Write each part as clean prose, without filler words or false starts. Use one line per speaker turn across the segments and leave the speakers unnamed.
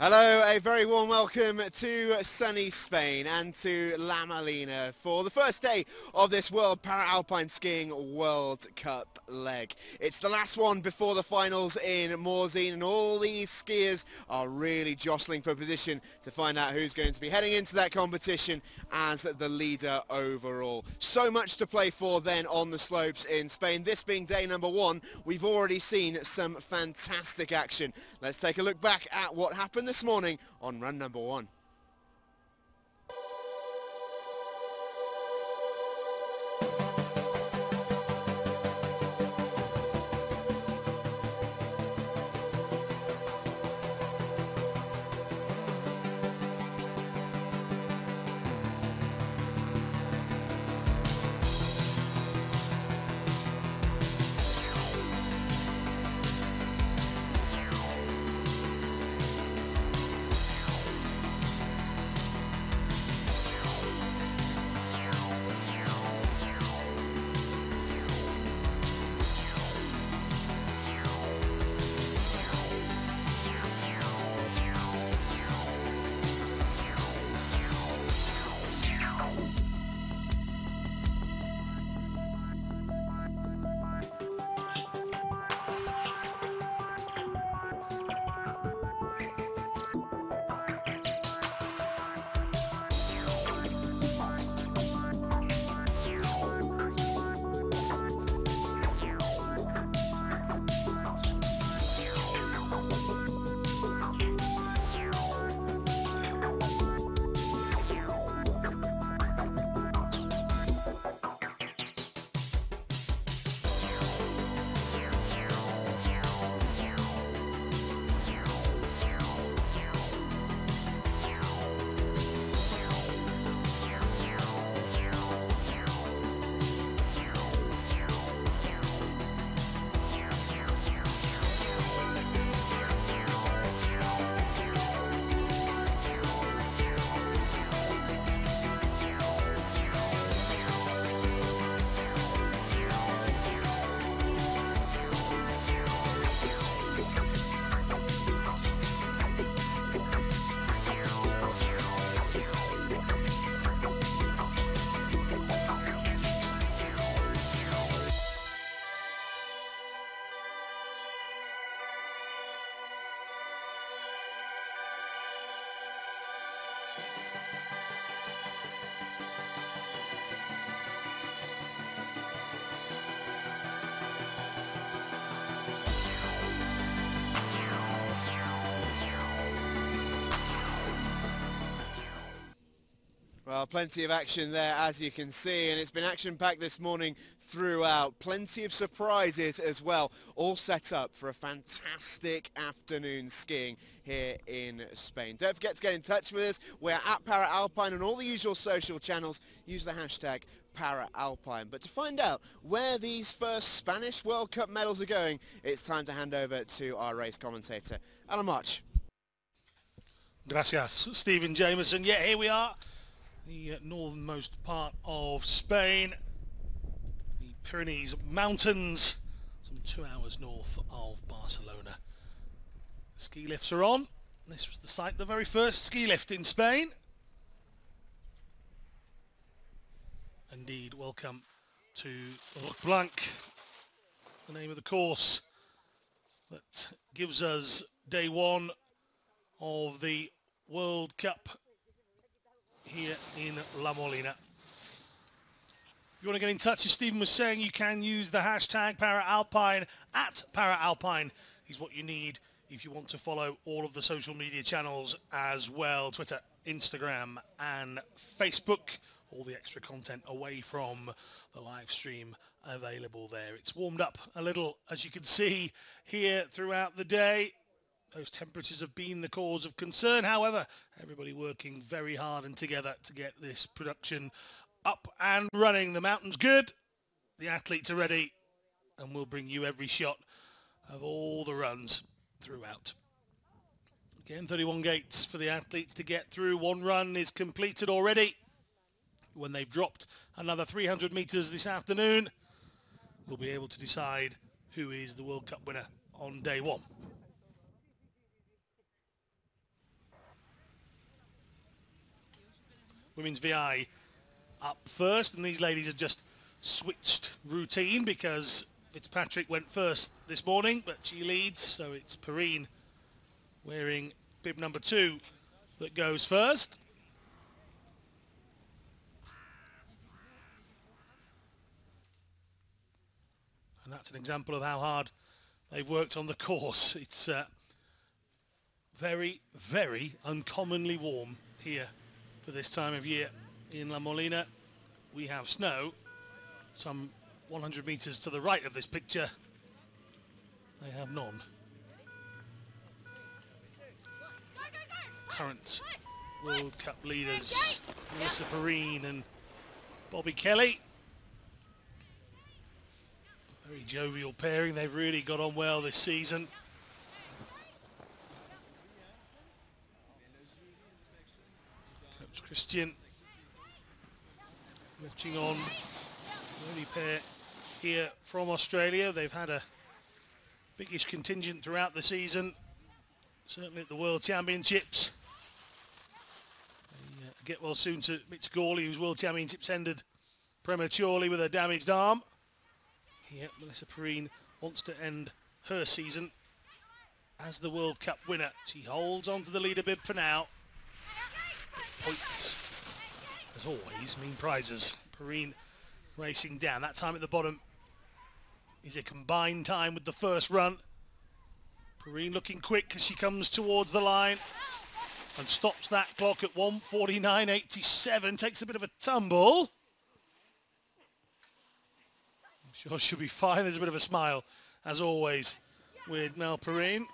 Hello, a very warm welcome to sunny Spain and to La Molina for the first day of this World Para-Alpine Skiing World Cup leg. It's the last one before the finals in Molina, and all these skiers are really jostling for position to find out who's going to be heading into that competition as the leader overall. So much to play for then on the slopes in Spain. This being day number one, we've already seen some fantastic action. Let's take a look back at what happened this morning on run number one. Well, plenty of action there, as you can see, and it's been action-packed this morning throughout. Plenty of surprises as well, all set up for a fantastic afternoon skiing here in Spain. Don't forget to get in touch with us. We're at Para-Alpine on all the usual social channels. Use the hashtag Para-Alpine. But to find out where these first Spanish World Cup medals are going, it's time to hand over to our race commentator, Alan March.
Gracias, Stephen Jameson. Yeah, here we are. The northernmost part of Spain, the Pyrenees Mountains, some 2 hours north of Barcelona. Ski lifts are on. This was the site of the very first ski lift in Spain. Indeed, welcome to Roc Blanc, the name of the course that gives us day one of the World Cup here in La Molina. If you want to get in touch, as Stephen was saying, you can use the hashtag Para-Alpine. At Para-Alpine is what you need if you want to follow all of the social media channels as well. Twitter, Instagram and Facebook. All the extra content away from the live stream available there. It's warmed up a little, as you can see here throughout the day. Those temperatures have been the cause of concern. However, everybody working very hard and together to get this production up and running. The mountain's good, the athletes are ready, and we'll bring you every shot of all the runs throughout. Again, 31 gates for the athletes to get through. One run is completed already. When they've dropped another 300 meters this afternoon, we'll be able to decide who is the World Cup winner on day one. women's VI up first, and these ladies have just switched routine because Fitzpatrick went first this morning, but she leads, so it's Perrine wearing bib number 2 that goes first. And that's an example of how hard they've worked on the course. It's very, very uncommonly warm here for this time of year in La Molina. We have snow some 100 meters to the right of this picture. They have none. Current World Cup leaders, Melissa Perrine and Bobby Kelly. Very jovial pairing. They've really got on well this season. Coach Christian watching on. The only pair here from Australia. They've had a biggish contingent throughout the season, certainly at the World Championships. They get well soon to Mitch Gawley, whose World Championships ended prematurely with a damaged arm. Here, Melissa Perrine wants to end her season as the World Cup winner. She holds on to the leader bib for now. Points, as always, mean prizes. Perrine racing down. That time at the bottom is a combined time with the first run. Perrine looking quick as she comes towards the line and stops that clock at 1:49.87. Takes a bit of a tumble. I'm sure she'll be fine. There's a bit of a smile, as always, with Mel Perrine.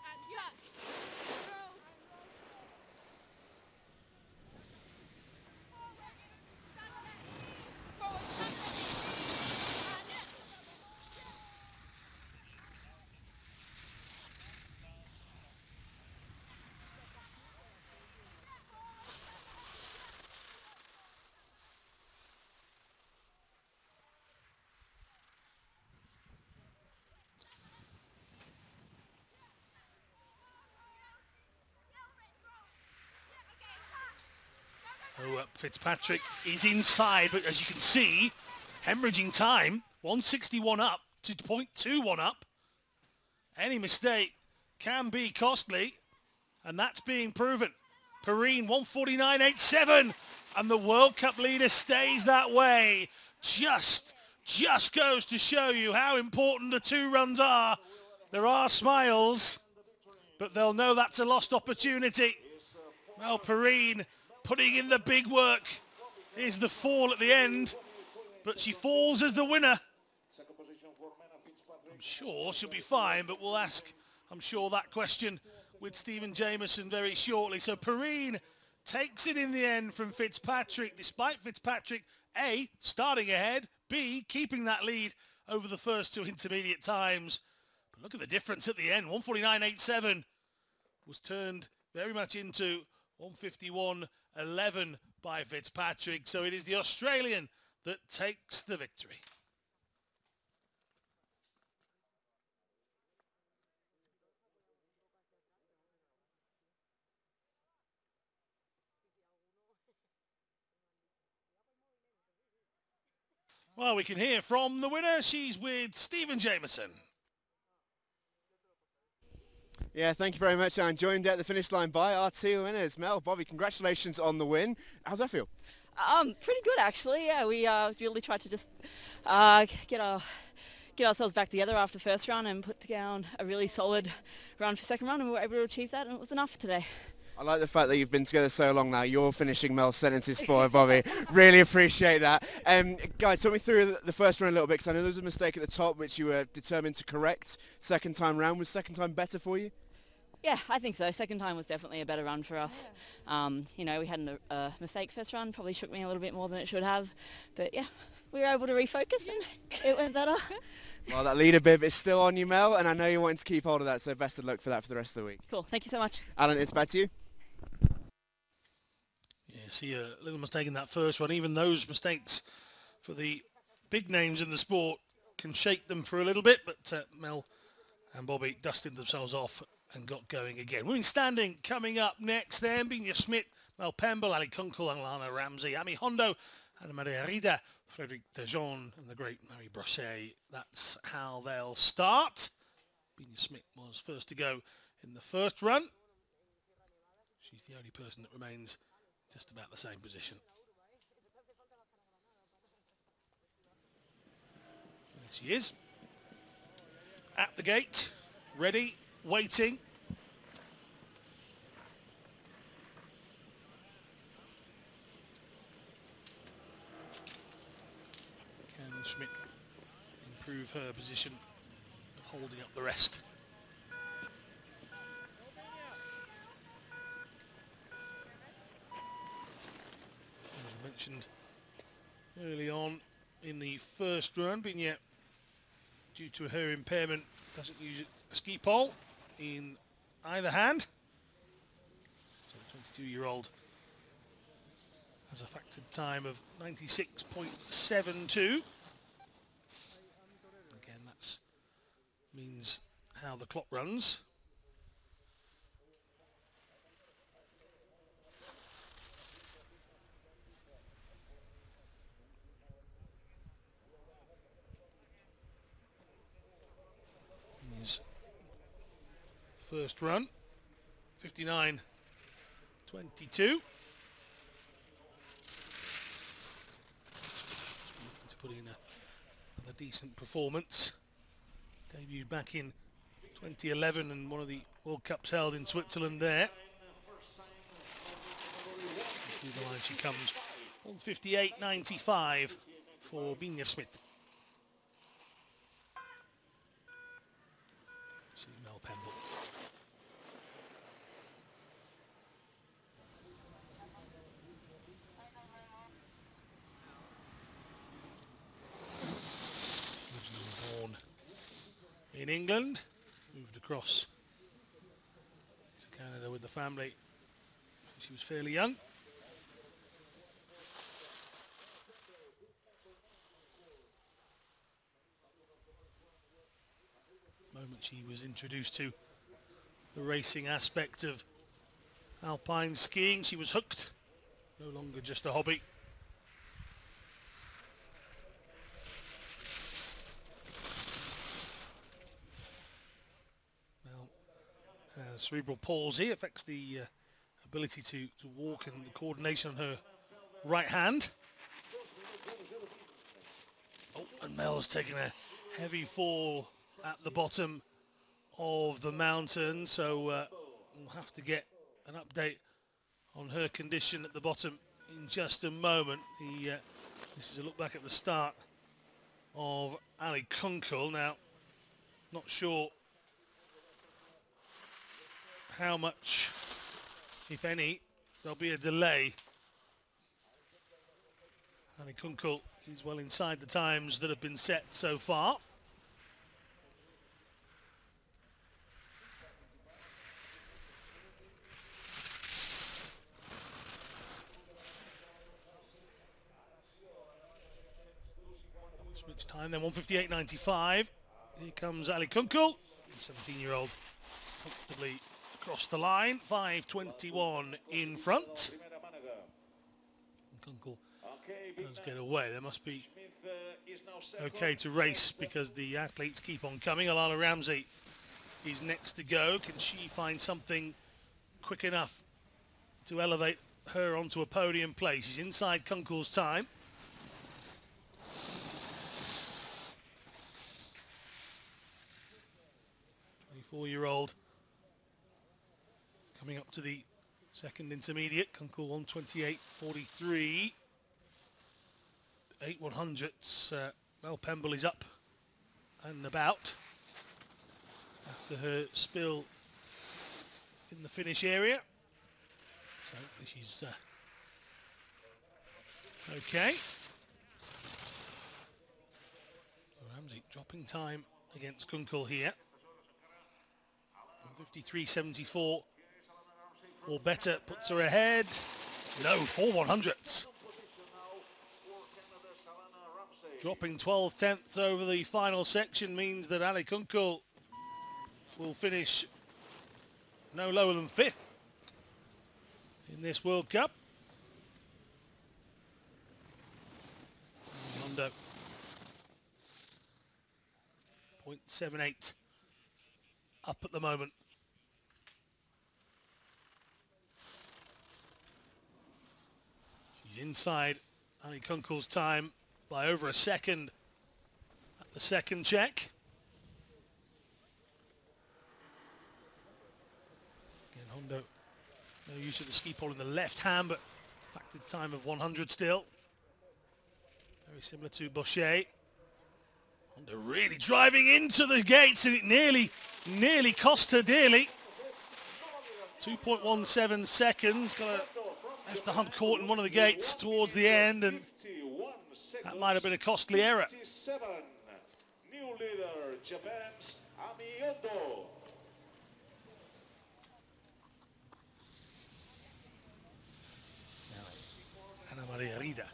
Fitzpatrick is inside, but as you can see, hemorrhaging time, 161 up to 0.21 up. Any mistake can be costly, and that's being proven. Perrine, 1:49.87, and the World Cup leader stays that way. Just goes to show you how important the 2 runs are. There are smiles, but they'll know that's a lost opportunity. Well, Perrine putting in the big work. Here's the fall at the end, but she falls as the winner. I'm sure she'll be fine, but we'll ask, I'm sure, that question with Stephen Jameson very shortly. So Perrine takes it in the end from Fitzpatrick, despite Fitzpatrick, A, starting ahead, B, keeping that lead over the first 2 intermediate times. But look at the difference at the end. 1:49.87 was turned very much into 1:51.11 by Fitzpatrick. So it is the Australian that takes the victory. Well, we can hear from the winner. She's with Stephen Jameson.
Yeah, thank you very much. I'm joined at the finish line by our 2 winners. Mel, Bobby, congratulations on the win. How's that feel?
Pretty good, actually. Yeah, we really tried to just get ourselves back together after first run and put down a really solid run for second run, and we were able to achieve that, and it was enough today.
I like the fact that you've been together so long now. You're finishing Mel's sentences for Bobby. Really appreciate that. Guys, talk me through the first run a little bit, because I know there was a mistake at the top which you were determined to correct second time round. Was second time better for you?
Yeah, I think so. Second time was definitely a better run for us. You know, we had a mistake first run, probably shook me a little bit more than it should have. But yeah, we were able to refocus and it went better.
Well, that leader bib is still on you, Mel, and I know you're wanting to keep hold of that, so best of luck for that for the rest of the week.
Cool, thank you so much.
Alan, it's back to you.
Yeah, see a little mistake in that first one. Even those mistakes for the big names in the sport can shake them for a little bit, but Mel and Bobby dusted themselves off and got going again. Women's standing coming up next then. Binya Schmidt Mel Pemble, Ali Kunkel, and Lana Ramsey, Ami Hondo, Anna Maria Rida, Frederic Dejean, and the great Marie Brosset. That's how they'll start. Bina Smith was first to go in the first run. She's the only person that remains just about the same position. There she is. At the gate, ready, waiting. Can Schmidt improve her position of holding up the rest? As I mentioned early on in the first run, Bina, due to her impairment, doesn't use a ski pole in either hand. So the 22-year-old has a factored time of 96.72. Again, that means how the clock runs. His first run, 59.22. To put in a decent performance. Debuted back in 2011 and one of the World Cups held in Switzerland there. Through the line she comes on 58.95 for Bina Schmidt. See Mel Pemble. Born in England, moved across to Canada with the family. She was fairly young. The moment she was introduced to the racing aspect of alpine skiing, she was hooked. No longer just a hobby. Cerebral palsy affects the ability to walk and the coordination on her right hand. Oh, and Mel's taken a heavy fall at the bottom of the mountain, so we'll have to get an update on her condition at the bottom in just a moment. This is a look back at the start of Ali Kunkel. Now, not sure how much, if any, there'll be a delay. Ali Kunkel is well inside the times that have been set so far. Switch time then, 1:58.95. Here comes Ali Kunkel, the 17-year-old, comfortably across the line, 5:21 in front. Kunkel does get away. There must be okay to race because the athletes keep on coming. Alana Ramsey is next to go. Can she find something quick enough to elevate her onto a podium place? She's inside Kunkel's time. Four-year-old coming up to the second intermediate. Kunkel 1:28.43. 8/100ths. Mel Pemble is up and about after her spill in the finish area. So hopefully she's okay. Ramsey dropping time against Kunkel here. 53.74 or better puts her ahead. No, 4/100ths. Dropping 12/10 over the final section means that Ali Kunkel will finish no lower than 5th in this World Cup. Hondo. 0.78 up at the moment. She's inside Ali Kunkel's time by over a second at the second check. Again, Hondo, no use of the ski pole in the left hand, but factored time of 100 still. Very similar to Boucher. Hondo really driving into the gates, and it nearly cost her dearly. 2.17 seconds. Left the hump caught in one of the gates towards the end, and that might have been a costly error.
New leader, Japan's Amiyoto.
Ana Maria Rida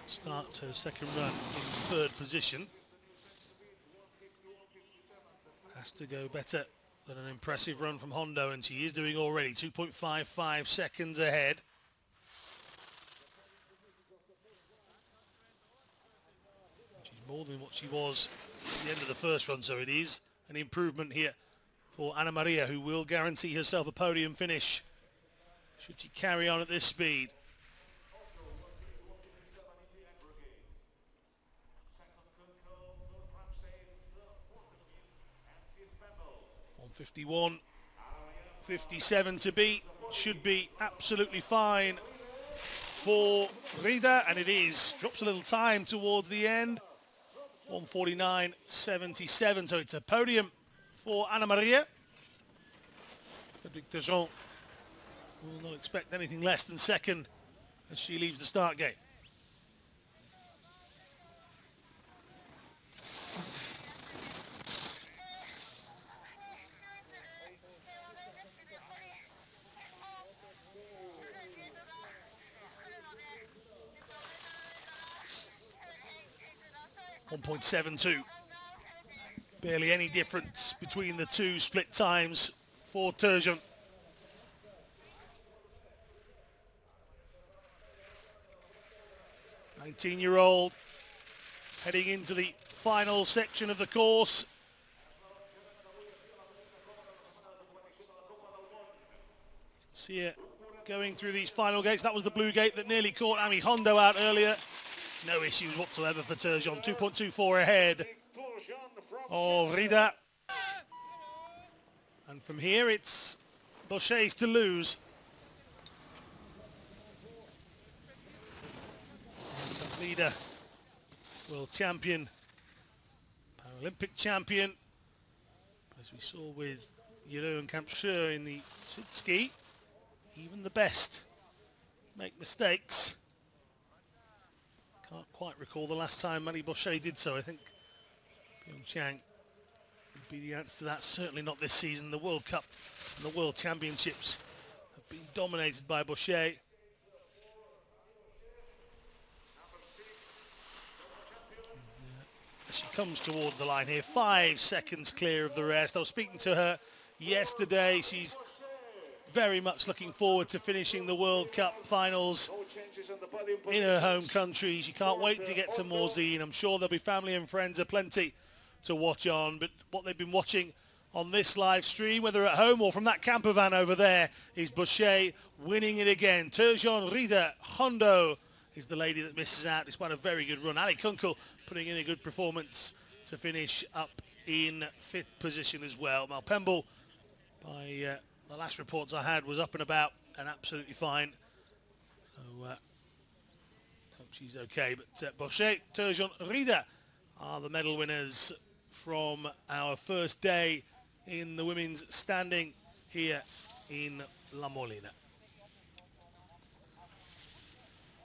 starts her second run in third position. Has to go better than an impressive run from Hondo, and she is doing already 2.55 seconds ahead. She's more than what she was at the end of the first run, so it is an improvement here for Ana Maria, who will guarantee herself a podium finish should she carry on at this speed. 151.57 to beat. Should be absolutely fine for Rida, and it is. Drops a little time towards the end. 149.77, so it's a podium for Ana Maria. Frédéric Turgeon will not expect anything less than second as she leaves the start gate. .72. Barely any difference between the two split times for Turgeon. '19-year-old heading into the final section of the course. See it going through these final gates. That was the blue gate that nearly caught Ami Hondo out earlier. No issues whatsoever for Turgeon. 2.24 ahead of Rida. And from here it's Boucher's to lose. Rida, world champion, Paralympic champion. As we saw with Jeroen Kampscheur in the sit ski, even the best make mistakes. Can't quite recall the last time Marie Boucher did so. I think Pyeongchang would be the answer to that. Certainly not this season. The World Cup and the World Championships have been dominated by Boucher. As she comes towards the line here, 5 seconds clear of the rest. I was speaking to her yesterday. She's very much looking forward to finishing the World Cup finals in her home country. She can't wait to get to Morzine. I'm sure there'll be family and friends aplenty to watch on, but what they've been watching on this live stream, whether at home or from that camper van over there, is Boucher winning it again. Turgeon, Rida, Hondo is the lady that misses out despite a very good run. Ali Kunkel putting in a good performance to finish up in 5th position as well. Malpemble, by the last reports I had, was up and about and absolutely fine. So hope she's okay. But Boucher, Turgeon, Rida are the medal winners from our first day in the women's standing here in La Molina.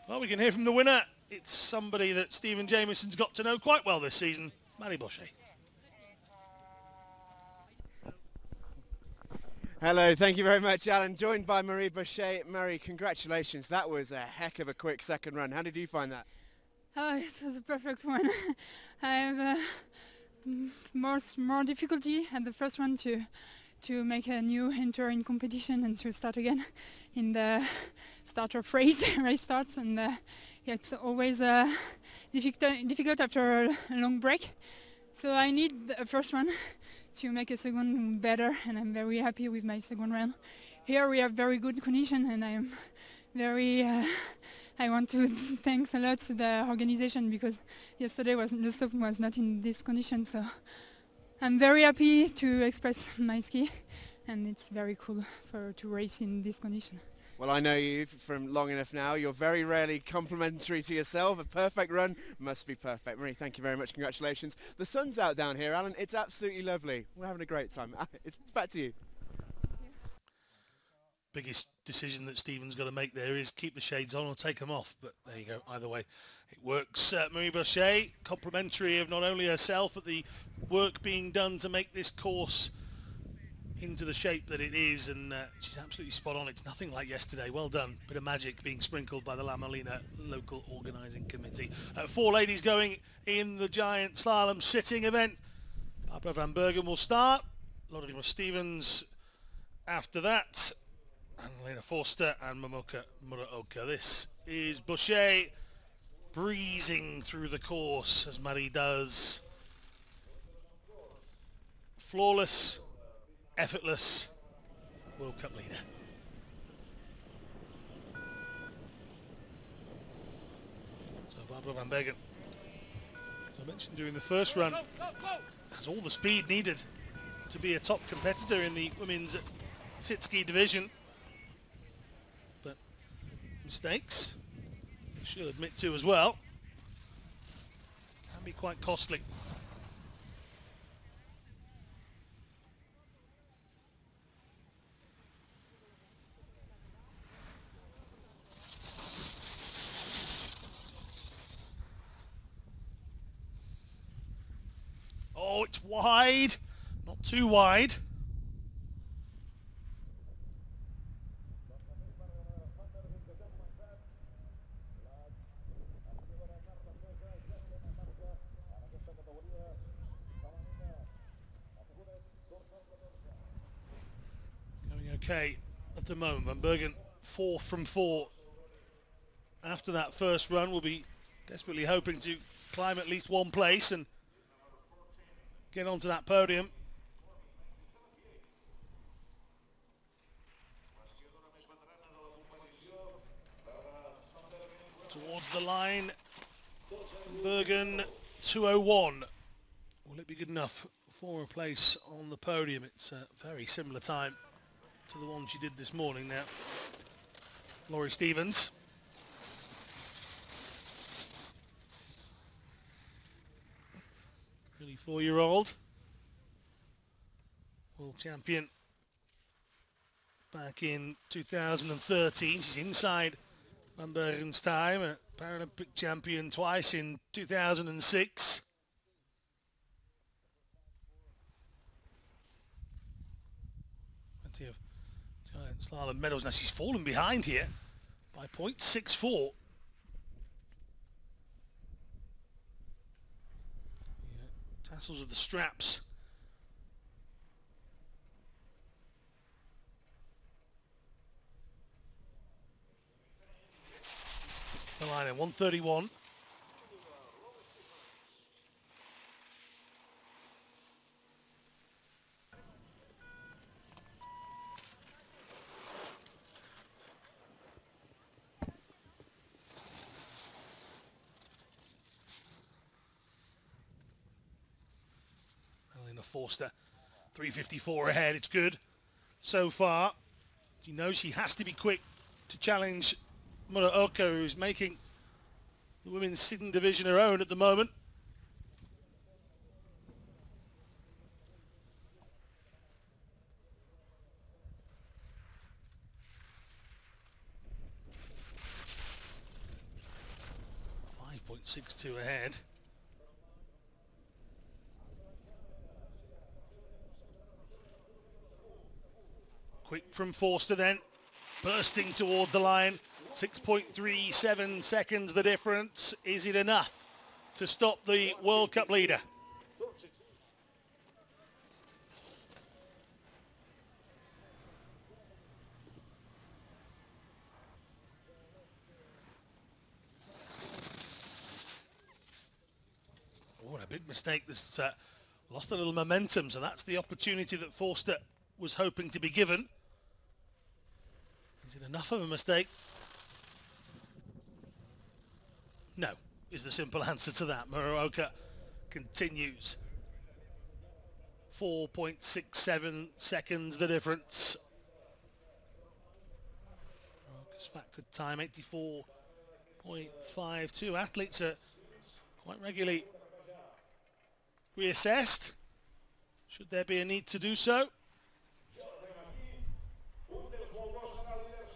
Well, we can hear from the winner. It's somebody that Stephen Jamieson's got to know quite well this season, Marie Boucher.
Hello, thank you very much, Alan. Joined by Marie Boucher. Marie, congratulations. That was a heck of a quick second run. How did you find that?
Oh, it was a perfect one. I have more difficulty at the first one to to make a new enter in competition and to start again in the starter race starts, and yeah, it's always difficult after a long break. So I need a first run to make a second better, and I'm very happy with my second run. Here we have very good condition, and I am very I want to thanks a lot to the organization, because yesterday the stop was not in this condition, so I'm very happy to express my ski, and it's very cool to race in this condition.
Well, I know you from long enough now. You're very rarely complimentary to yourself. A perfect run must be perfect. Marie, thank you very much. Congratulations. The sun's out down here, Alan. It's absolutely lovely. We're having a great time. It's back to you.
Biggest decision that Stephen's got to make there is keep the shades on or take them off. But there you go. Either way, it works. Marie Bochet, complimentary of not only herself, but the work being done to make this course into the shape that it is, and she's absolutely spot on. It's nothing like yesterday. Well done. Bit of magic being sprinkled by the La Molina local organising committee. 4 ladies going in the Giant Slalom sitting event. Barbara van Bergen will start. Lorima Stevens after that. And Lena Forster and Momoka Muraoka. This is Bochet breezing through the course as Marie does. Flawless, effortless World Cup leader. So Barbara van Bergen, as I mentioned during the first run, has all the speed needed to be a top competitor in the women's sit ski division. But mistakes, she'll admit to as well, can be quite costly. Oh, it's wide, not too wide. Going okay at the moment. Van Bergen 4 from 4. After that first run, we'll be desperately hoping to climb at least one place and get onto that podium. Towards the line, Bergen 2:01. Will it be good enough for a place on the podium? It's a very similar time to the one she did this morning now. Laurie Stevens. Really 4-year-old world champion back in 2013. She's inside Van Bergen's time, a Paralympic champion twice in 2006. Plenty of Giant Slalom medals. Now she's fallen behind here by 0.64. Tassels of the straps. The line in 1:31. Forster 3:54 ahead. It's good so far. She knows she has to be quick to challenge Muraoka, who's making the women's sitting division her own at the moment. .62 ahead. Quick from Forster then, bursting toward the line. 6.37 seconds the difference. Is it enough to stop the World Cup leader? Oh, a big mistake. This lost a little momentum, so that's the opportunity that Forster was hoping to be given. Is it enough of a mistake? No, is the simple answer to that. Muraoka continues. 4.67 seconds the difference. Muraoka's factored time 84.52. Athletes are quite regularly reassessed, should there be a need to do so.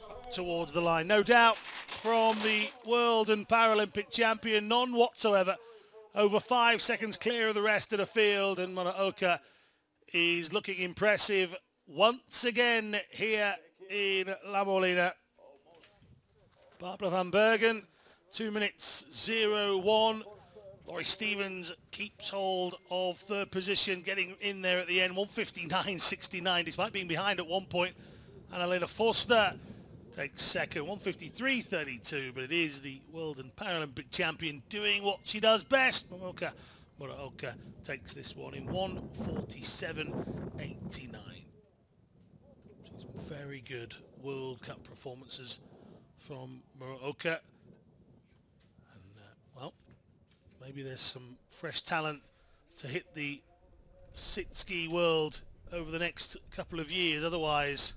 Up towards the line, no doubt, from the World and Paralympic champion, none whatsoever. Over 5 seconds clear of the rest of the field, and Muraoka is looking impressive once again here in La Molina. Barbara van Bergen, 2 minutes 01. Laurie Stevens keeps hold of third position, getting in there at the end, 1:59.69, despite being behind at one point. Annalena Forster takes second, 1:53.32, but it is the World and Paralympic champion doing what she does best. Muraoka takes this one in 1:47.89. Some very good World Cup performances from Muraoka. Maybe there's some fresh talent to hit the sit ski world over the next couple of years. Otherwise,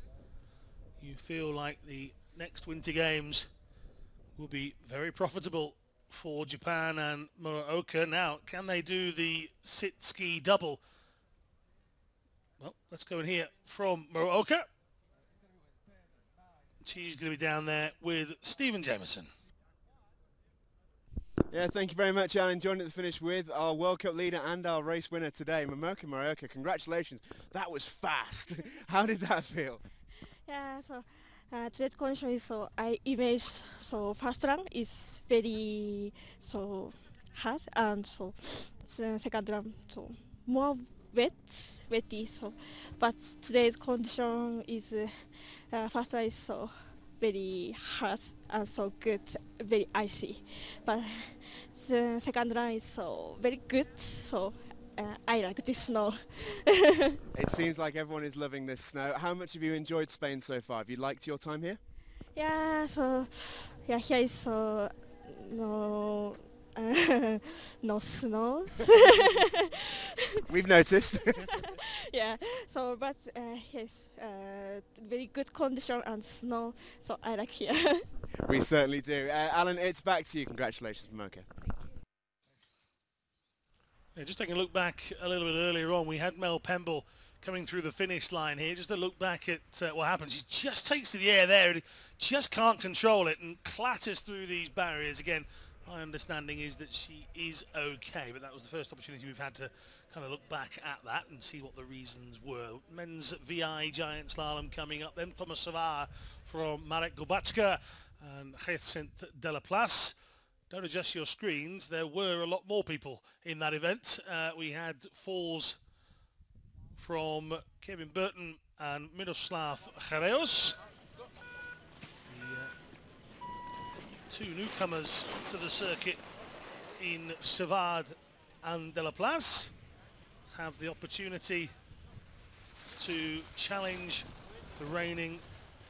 you feel like the next Winter Games will be very profitable for Japan and Muraoka. Now, can they do the sit ski double? Well, let's go and hear from Muraoka. She's going to be down there with Stephen Jameson.
Yeah, thank you very much, Alan. Joined at the finish with our World Cup leader and our race winner today, Muraoka. Congratulations. That was fast. How did that feel?
Yeah, so today's condition is so I image so first run is very so hard and so second run so more wetty so but today's condition is first run is so very hard and so good, very icy, but the second run is so very good, so I like this snow.
It seems like everyone is loving this snow. How much have you enjoyed Spain so far? Have you liked your time here?
Yeah, so yeah, here is so no no snow.
We've noticed.
Yeah, so but yes, very good condition and snow, so I like here.
We certainly do. Alan, it's back to you. Congratulations, Muraoka.
Yeah, just taking a look back a little bit earlier on, we had Mel Pemble coming through the finish line here. Just a look back at what happens. She just takes to the air there and just can't control it and clatters through these barriers. Again, my understanding is that she is okay, but that was the first opportunity we've had to kind of look back at that and see what the reasons were. Men's VI Giant Slalom coming up, then Thomas Savard from Marek Gubacka and Hyacinth de la Place. Don't adjust your screens, there were a lot more people in that event. We had falls from Kevin Burton and Miroslav Jareos. Two newcomers to the circuit in Savard and de la Place have the opportunity to challenge the reigning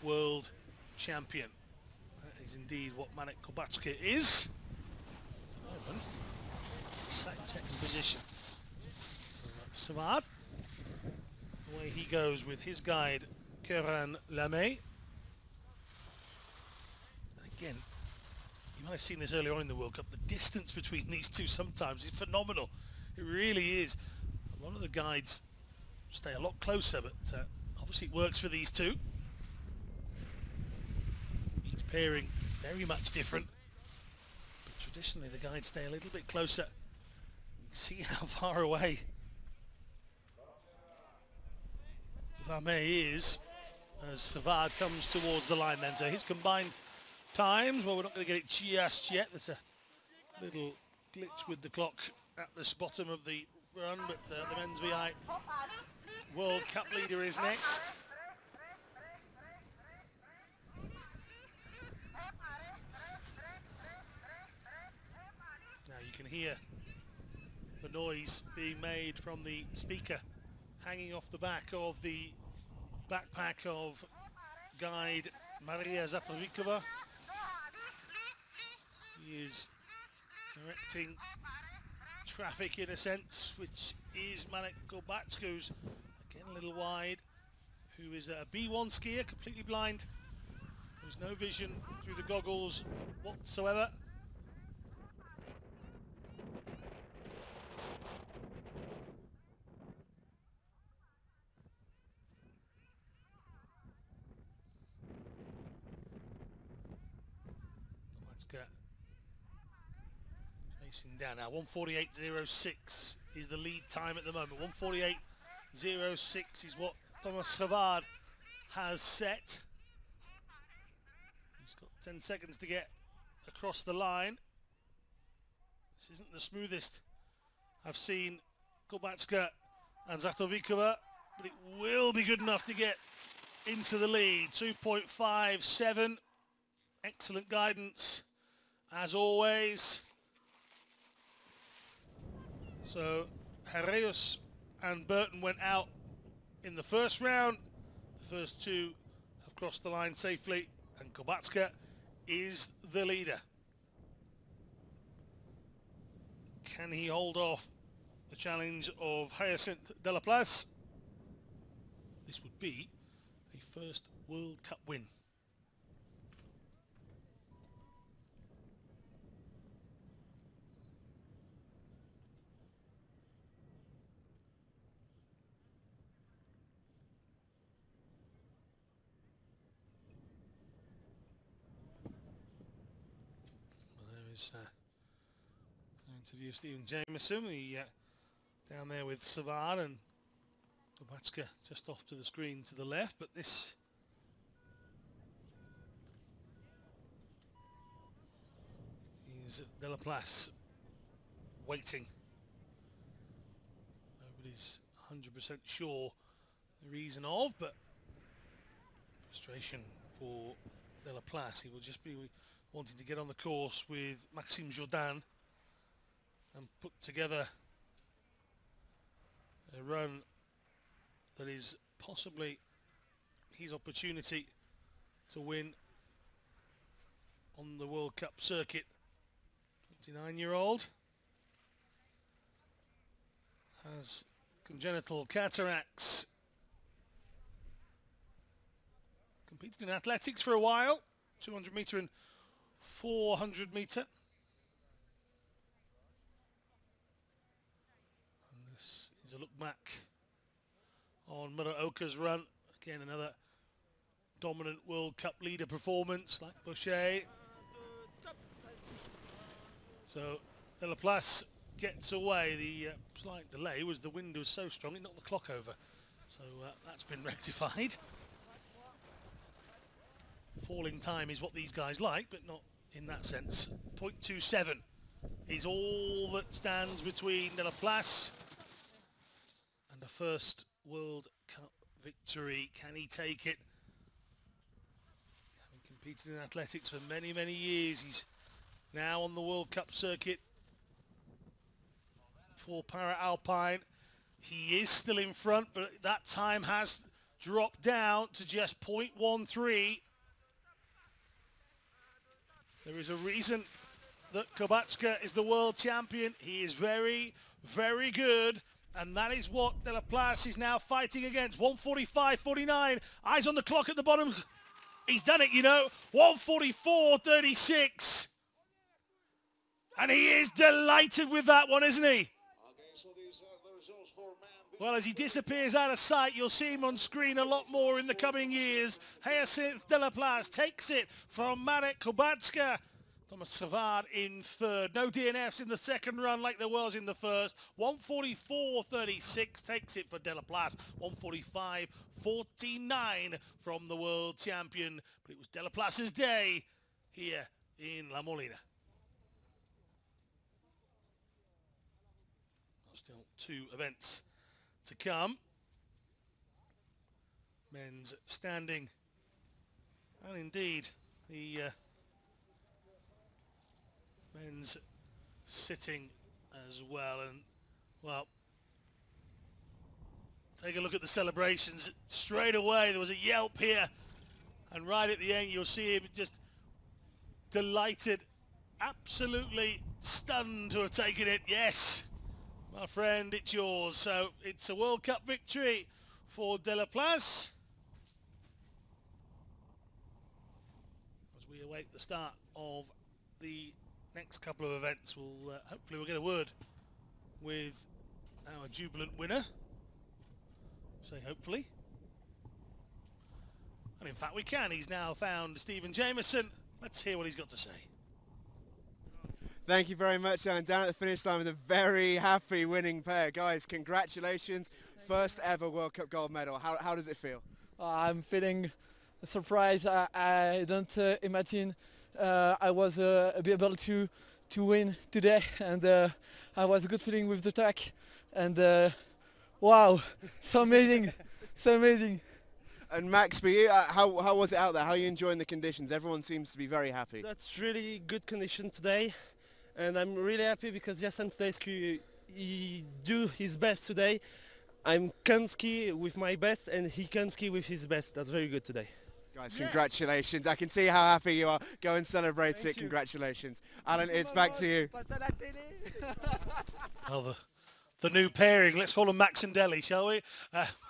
world champion. That is indeed what Marek Gubacka is. Second position. Savard. Away he goes with his guide, Keran Lamé. Again, you might have seen this earlier on in the World Cup. The distance between these two sometimes is phenomenal. It really is. A lot of the guides stay a lot closer, but obviously it works for these two. Each pairing very much different. But traditionally the guides stay a little bit closer. You can see how far away Lamé is as Savard comes towards the line then. So his combined times, well, we're not going to get it just yet. There's a little glitch with the clock at the bottom of the run, but the men's VI World Cup leader is next. Now you can hear the noise being made from the speaker hanging off the back of the backpack of guide Maria Zatovikova. He is directing traffic in a sense, which is Marek Kobatska, who's again a little wide, who is a B1 skier, completely blind. There's no vision through the goggles whatsoever. Chasing down now. 1:48.06 is the lead time at the moment. 1:48.06 is what Thomas Savard has set. He's got 10 seconds to get across the line. This isn't the smoothest I've seen Kobatska and Zatovikova, but it will be good enough to get into the lead. 2.57. Excellent guidance as always. So Herreus and Burton went out in the first round. The first two have crossed the line safely, and Kobatska is the leader. Can he hold off the challenge of Hyacinth Delaplace? This would be a first World Cup win. Interview Stephen Jameson, down there with Savard and Kobatska just off to the screen to the left, but this is Delaplace waiting. Nobody's 100% sure the reason of, but frustration for Delaplace. He will just be wanting to get on the course with Maxime Jourdain and put together a run that is possibly his opportunity to win on the World Cup circuit. 29-year-old has congenital cataracts. Competed in athletics for a while, 200 metre and 400 metre. And this is a look back on Muraoka's run. Again, another dominant World Cup leader performance like Boucher. So Delaplace gets away. The slight delay was the wind was so strong it knocked the clock over. So that's been rectified. Falling time is what these guys like, but not in that sense. 0.27 is all that stands between Delaplace and a first World Cup victory. Can he take it? Having competed in athletics for many, many years, he's now on the World Cup circuit for para-alpine. He is still in front, but that time has dropped down to just 0.13. There is a reason that Kobatska is the world champion. He is very, very good. And that is what Delaplace is now fighting against. 1:45.49. Eyes on the clock at the bottom. He's done it, you know. 1:44.36. And he is delighted with that one, isn't he? Well, as he disappears out of sight, you'll see him on screen a lot more in the coming years. Hyacinth Delaplace takes it from Marek Kobatska. Thomas Savard in third. No DNFs in the second run like there was in the first. 1:44.36 takes it for Delaplace. 1:45.49 from the world champion. But it was Delaplace's day here in La Molina. Still two events to come. Men's standing, and indeed the men's sitting as well. And Well, take a look at the celebrations. Straight away there was a yelp here, and right at the end you'll see him just delighted, absolutely stunned to have taken it. Yes, my friend, it's yours. So it's a World Cup victory for De La Place as we await the start of the next couple of events. Hopefully we'll get a word with our jubilant winner. Say hopefully. And in fact we can. He's now found Stephen Jameson. Let's hear what he's got to say.
Thank you very much, and down at the finish line with a very happy winning pair. Guys, congratulations. First ever World Cup gold medal. How does it feel?
I'm feeling surprised. I don't imagine I was be able to win today, and I was a good feeling with the track, and wow, so amazing, so amazing.
And Max, for you, how was it out there? How are you enjoying the conditions? Everyone seems to be very happy.
That's really good condition today, and I'm really happy because Jason today he do his best today. I can ski with my best and he can ski with his best. That's very good today.
Guys, congratulations. I can see how happy you are. Go and celebrate it.
Thank you.
Congratulations. Alan, it's back to you.
Well, the new pairing, let's call them Max and Deli, shall we?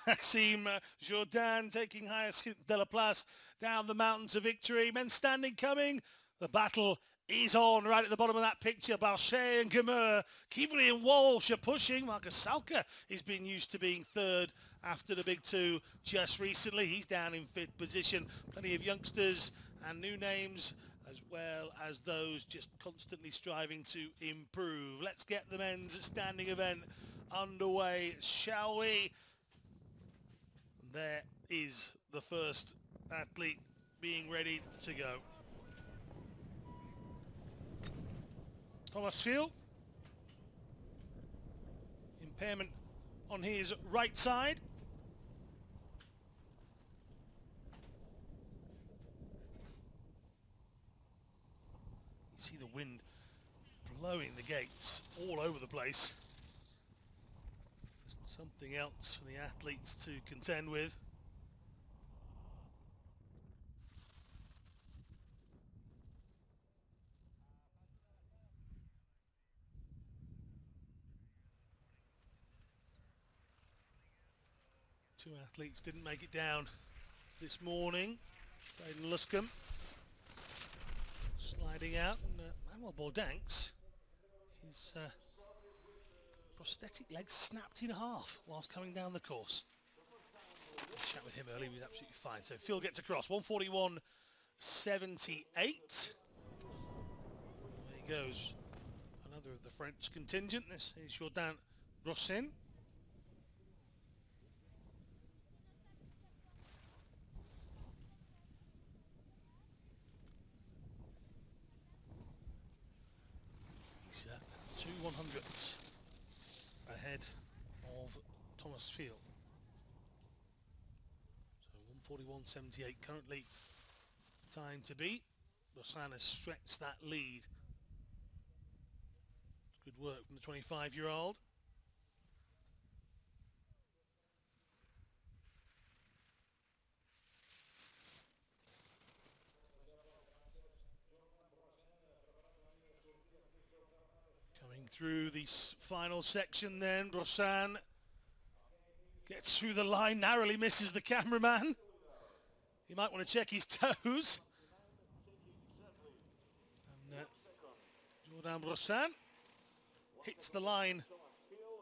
Maxime Jourdain taking highest De La Place down the mountain to victory. Men standing coming. The battle is on right at the bottom of that picture. Barchet and Gemur. Kivri and Walsh are pushing. Marcus Salka is being used to being third after the big two just recently. He's down in fifth position. Plenty of youngsters and new names, as well as those just constantly striving to improve. Let's get the men's standing event underway, shall we? There is the first athlete being ready to go. Thomas Field. Impairment on his right side. You see the wind blowing the gates all over the place. Something else for the athletes to contend with. Two athletes didn't make it down this morning. Braden Luscombe sliding out, and Manuel Bordanks, his prosthetic leg snapped in half whilst coming down the course. I chat with him earlier, he was absolutely fine. So Phil gets across, 141.78. There he goes. Another of the French contingent. This is Jourdain Rossin. He's 2/100ths ahead of Thomas Field. So 141.78 currently time to beat. Rossin has stretched that lead. Good work from the 25-year-old. Coming through the final section then, Rossin gets through the line, narrowly misses the cameraman. He might want to check his toes. And Jourdain Rossin hits the line,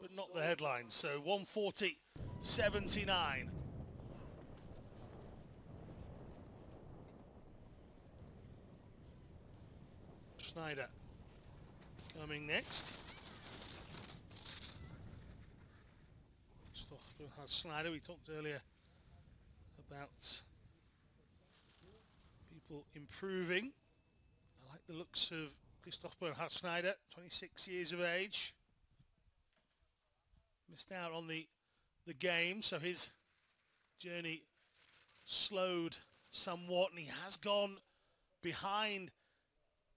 but not the headline. So 140.79. Schneider coming next. Schneider, we talked earlier about people improving. I like the looks of Christoph Bernhard Schneider, 26 years of age. Missed out on the game, so his journey slowed somewhat, and he has gone behind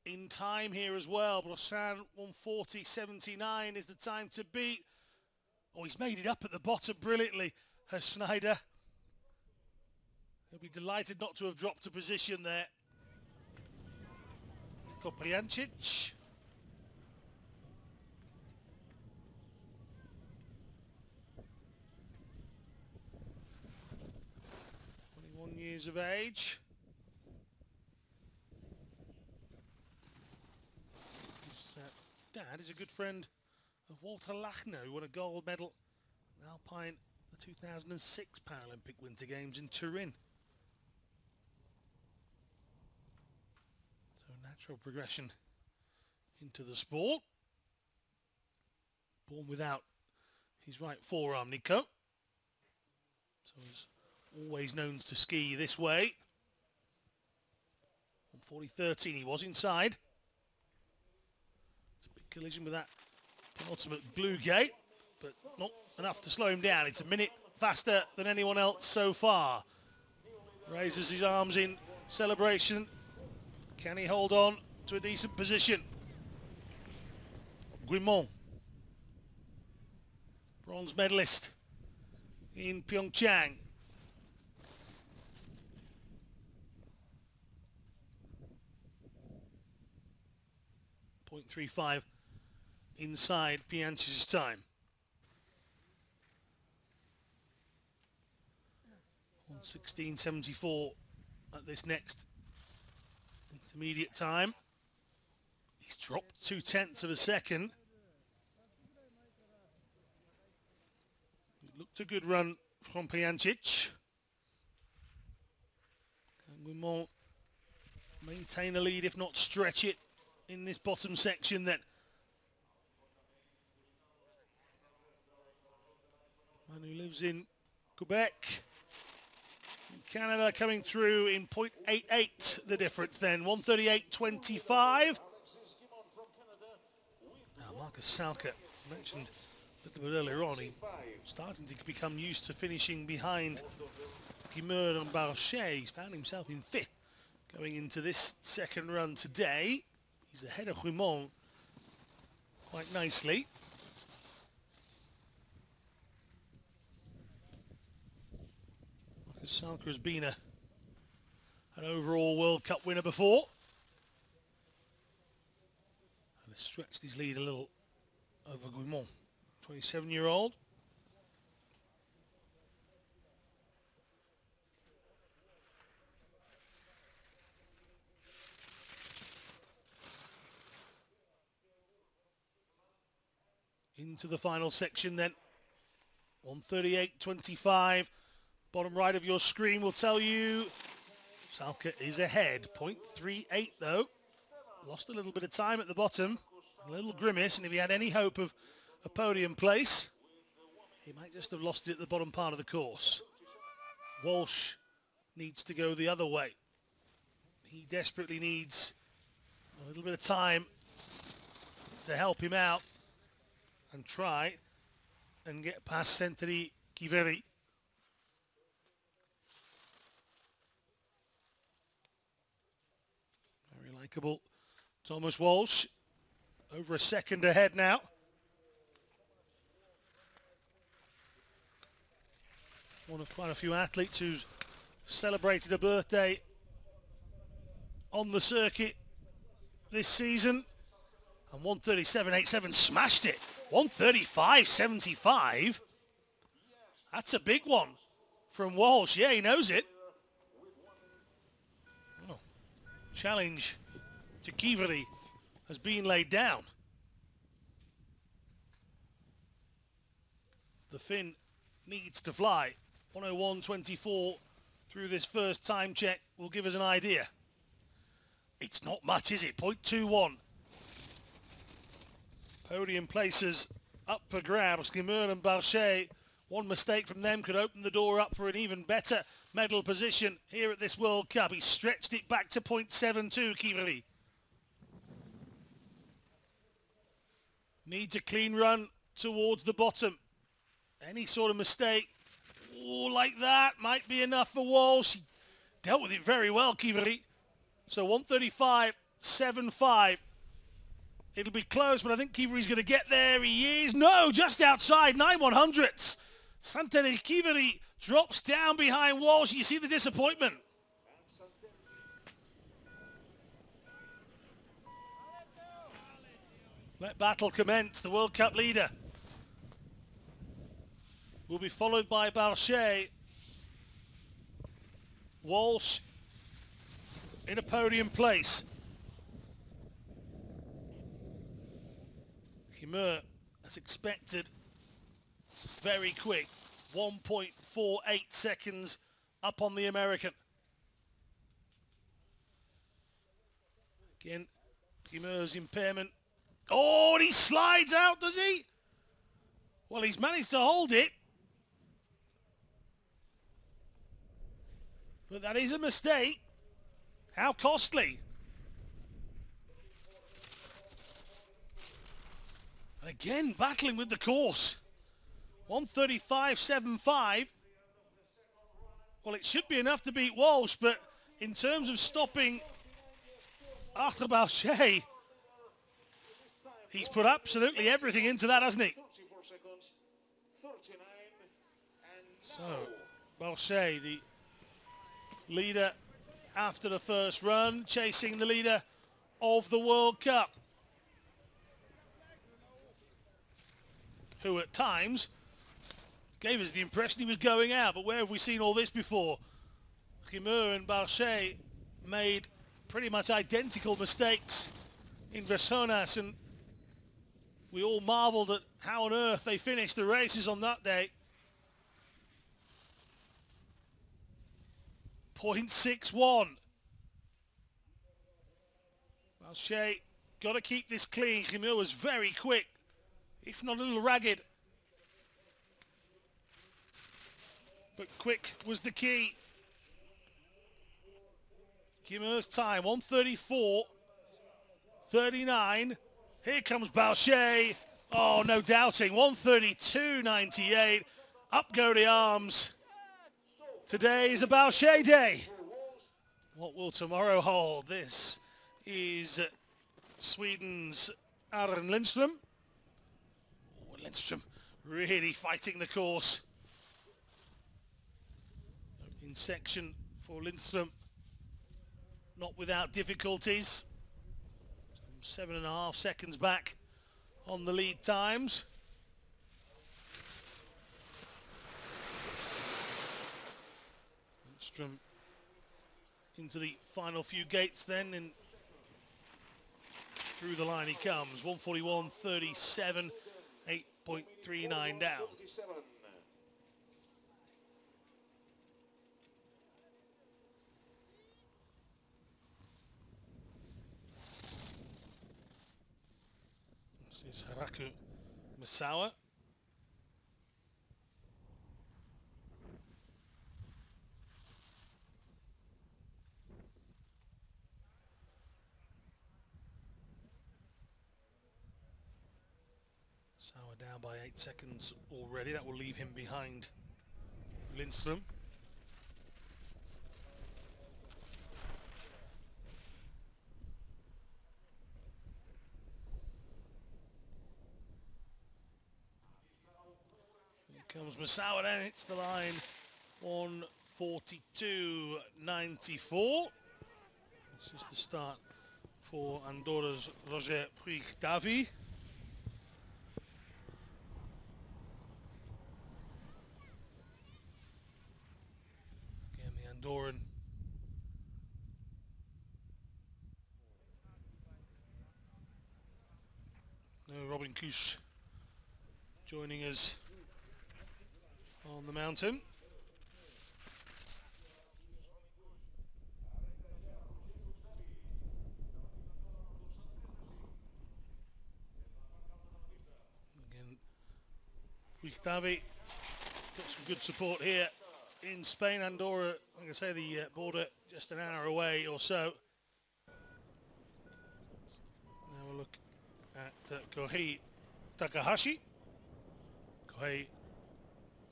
in time here as well. Rossin 140.79 is the time to beat. Oh, he's made it up at the bottom brilliantly, Herr Schneider. He'll be delighted not to have dropped a position there. Koprijancic. Years of age. His dad is a good friend of Walter Lachner, who won a gold medal in Alpine the 2006 Paralympic Winter Games in Turin. So natural progression into the sport. Born without his right forearm, Nico. So he's always known to ski this way. On 40.13 he was inside. It's a big collision with that penultimate blue gate, but not enough to slow him down. It's a minute faster than anyone else so far. Raises his arms in celebration. Can he hold on to a decent position? Guimont, bronze medalist in Pyeongchang. 0.35 inside Piancic's time. On 16.74 at this next intermediate time. He's dropped 0.2 of a second. It looked a good run from Piancic. And Guimont maintain a lead, if not stretch it, in this bottom section then. Man who lives in Quebec, in Canada, coming through in 0.88 the difference then, 1:38.25. Now Marcus Salker, mentioned a little bit earlier on, he's starting to become used to finishing behind Guimard and Barchet. He's found himself in 5th going into this second run today. He's ahead of Guimont quite nicely. Marcus Salker has been an overall World Cup winner before. And has stretched his lead a little over Guimont, 27-year-old. Into the final section then, 1:38.25. Bottom right of your screen will tell you Salker is ahead, 0.38 though. Lost a little bit of time at the bottom, a little grimace, and if he had any hope of a podium place, he might just have lost it at the bottom part of the course. Walsh needs to go the other way. He desperately needs a little bit of time to help him out and try and get past Senteri Kiveri. Very likeable Thomas Walsh, over a second ahead now. One of quite a few athletes who's celebrated a birthday on the circuit this season. And 1:37.87 smashed it. 1:35.75. That's a big one from Walsh. Yeah, he knows it. Oh. Challenge to Kiveri has been laid down. The Finn needs to fly. 1:01.24 through this first time check will give us an idea. It's not much, is it? 0.21. Podium places up for grabs. Guimard and Barchet, one mistake from them could open the door up for an even better medal position here at this World Cup. He stretched it back to 0.72, Kiveri. Needs a clean run towards the bottom. Any sort of mistake, like that, might be enough for Walsh. He dealt with it very well, Kiveri. So 1:35.75 It'll be close, but I think Kiveri's going to get there. He is. No, just outside. 9/100ths. Santeri Kiveri drops down behind Walsh. You see the disappointment. Let battle commence. The World Cup leader will be followed by Barchet. Walsh in a podium place. Himmer, as expected, very quick. 1.48 seconds up on the American. Again, Himmer's impairment. Oh, and he slides out, does he? Well, he's managed to hold it. But that is a mistake. How costly. Again, battling with the course. 1:35.75. Well, it should be enough to beat Walsh, but in terms of stopping Arthur Barchet, he's put absolutely everything into that, hasn't he?
34 seconds, 39, and
So, Barchet, the leader after the first run, chasing the leader of the World Cup, who at times gave us the impression he was going out, but where have we seen all this before? Himmer and Barchet made pretty much identical mistakes in Versonas, and we all marvelled at how on earth they finished the races on that day. 0.61. Barchet got to keep this clean. Himmer was very quick, if not a little ragged. But quick was the key. Himmer's time, 1:34.39. Here comes Barchet. Oh, no doubting. 1:32.98. Up go the arms. Today is a Barchet day. What will tomorrow hold? This is Sweden's Aron Lindström. Oh, Lindström really fighting the course. In section for Lindström, not without difficulties. 7.5 seconds back on the lead times. Lindström into the final few gates then, and through the line he comes. 1:41.37, 8.39 down.
47.
This is Haraku Misawa. Misawa down by 8 seconds already. That will leave him behind Lindström. Comes Misawa, then hits the line. 1:42.94. This is the start for Andorra's Roger Puig-Davy. Again, the Andorran Robin Kusch joining us on the mountain. Again, Puig-Davy got some good support here in Spain. Andorra, like I say, the border just an hour away or so. Now we'll look at Kohei Takahashi. Kohei,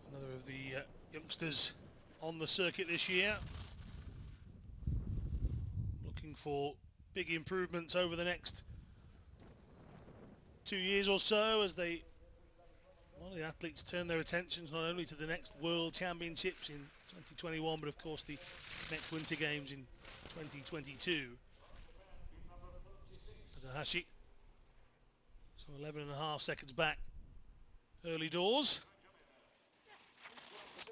another of the youngsters on the circuit this year. Looking for big improvements over the next 2 years or so, as a lot of the athletes turn their attentions not only to the next World Championships in 2021, but of course the next Winter Games in 2022. Takahashi, so 11.5 seconds back early doors.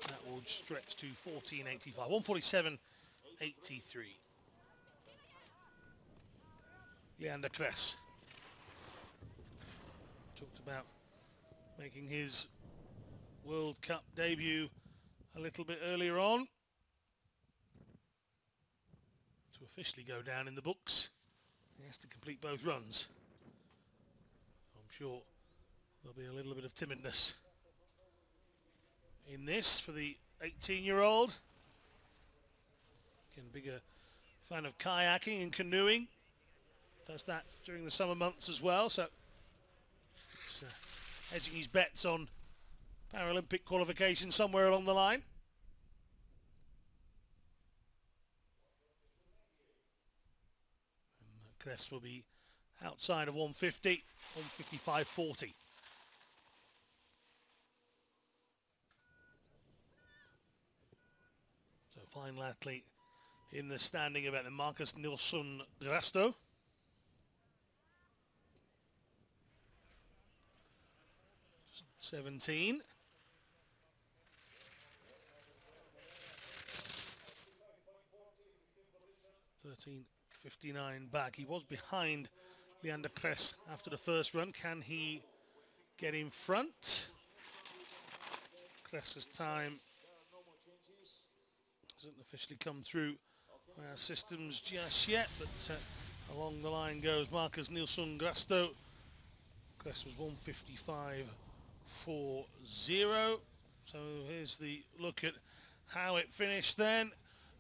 That will stretch to 14.85, 1:47.83. Leander Kress talked about making his World Cup debut a little bit earlier on to officially go down in the books. He has to complete both runs. I'm sure there'll be a little bit of timidness in this for the 18-year-old. Again, bigger fan of kayaking and canoeing. Does that during the summer months as well, so he's hedging his bets on Paralympic qualification somewhere along the line. And Kress will be outside of 150, 155.40. So final athlete in the standing event, Marcus Nilsson Grasto. $17. $13.59 back. He was behind Leander Kress after the first run. Can he get in front? Kress's time hasn't officially come through our systems just yet, but along the line goes Marcus Nilsson Grasto. Kress was 155.40. So here's the look at how it finished then.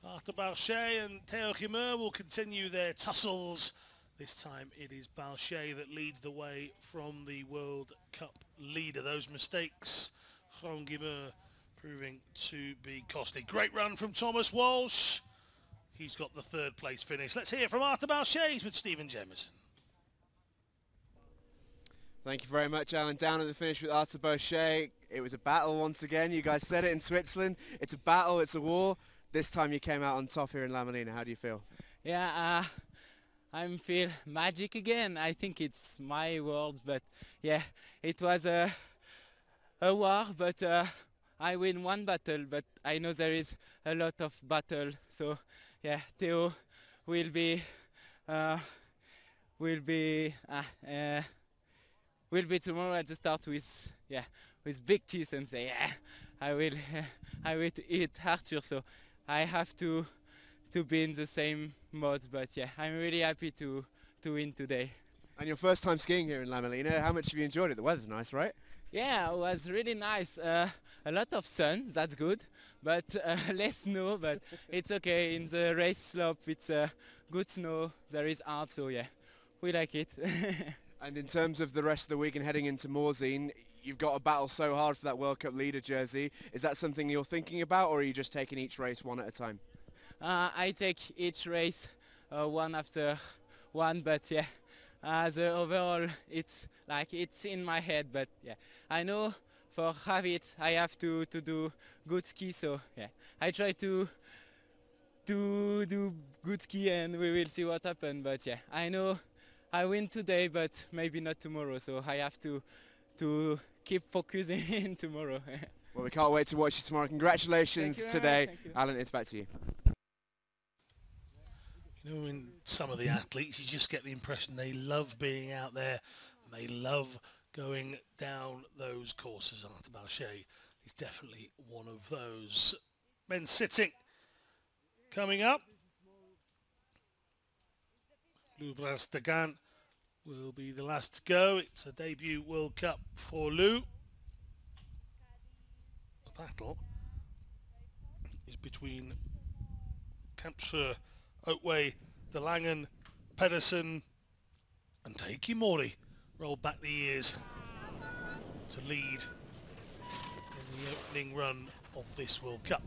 Arthur Bauchet and Theo Gimmer will continue their tussles. This time it is Bauchet that leads the way from the World Cup leader. Those mistakes from Gimmer proving to be costly. Great run from Thomas Walsh. He's got the third place finish. Let's hear from Arthur Bauchet with Stephen Jemison.
Thank you very much, Alan. Down at the finish with Arthur Bauchet. It was a battle once again. You guys said it in Switzerland. It's a battle, it's a war. This time you came out on top here in La Molina. How do you feel?
Yeah, I feel magic again. I think it's my world, but yeah, it was a war, but I win one battle, but I know there is a lot of battle. So yeah, Theo will be tomorrow at the start with big teeth and say I will eat Arthur. So I have to be in the same mode, but yeah, I'm really happy to win today.
And your first time skiing here in La Molina, how much have you enjoyed it? The weather's nice, right?
Yeah, it was really nice. A lot of sun, that's good, but less snow, but it's okay. In the race slope, it's good snow. There is art, so yeah, we like it.
And in terms of the rest of the week and heading into Morzine, you've got to battle so hard for that World Cup leader jersey. Is that something you're thinking about, or are you just taking each race one at a time?
I take each race one after one, but yeah, the overall it's in my head, but yeah, I know for have it I have to do good ski, so yeah, I try to do good ski and we will see what happens, but yeah, I know I win today, but maybe not tomorrow, so I have to keep focusing tomorrow.
Well, we can't wait to watch you tomorrow. Congratulations today. Alan, it's back to you.
You know, in some of the athletes, you just get the impression they love being out there and they love going down those courses. Arthur Bauchet is definitely one of those. Men sitting coming up. Luc Percival will be the last to go. It's a debut World Cup for Lou. The battle is between Kampfer, Otway, De Langen, Pedersen and Heikki Mori. Roll back the years to lead in the opening run of this World Cup.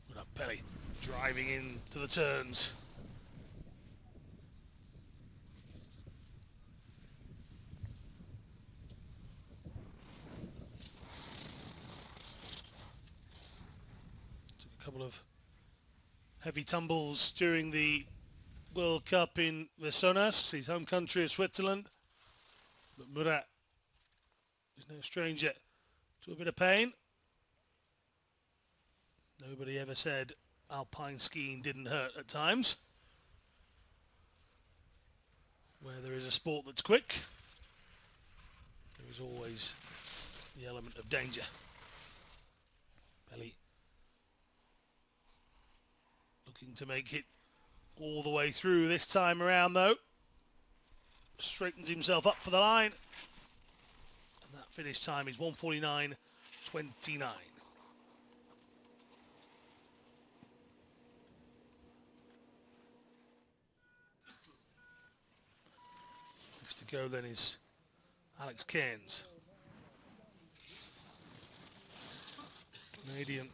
With Pelly driving into the turns. couple of heavy tumbles during the World Cup in Vesonas, his home country of Switzerland. But Murat is no stranger to a bit of pain. Nobody ever said Alpine skiing didn't hurt at times. Where there is a sport that's quick, there is always the element of danger. Pelli looking to make it all the way through this time around though. Straightens himself up for the line. And that finish time is 1:49.29. Next to go then is Alex Cairns. Canadian.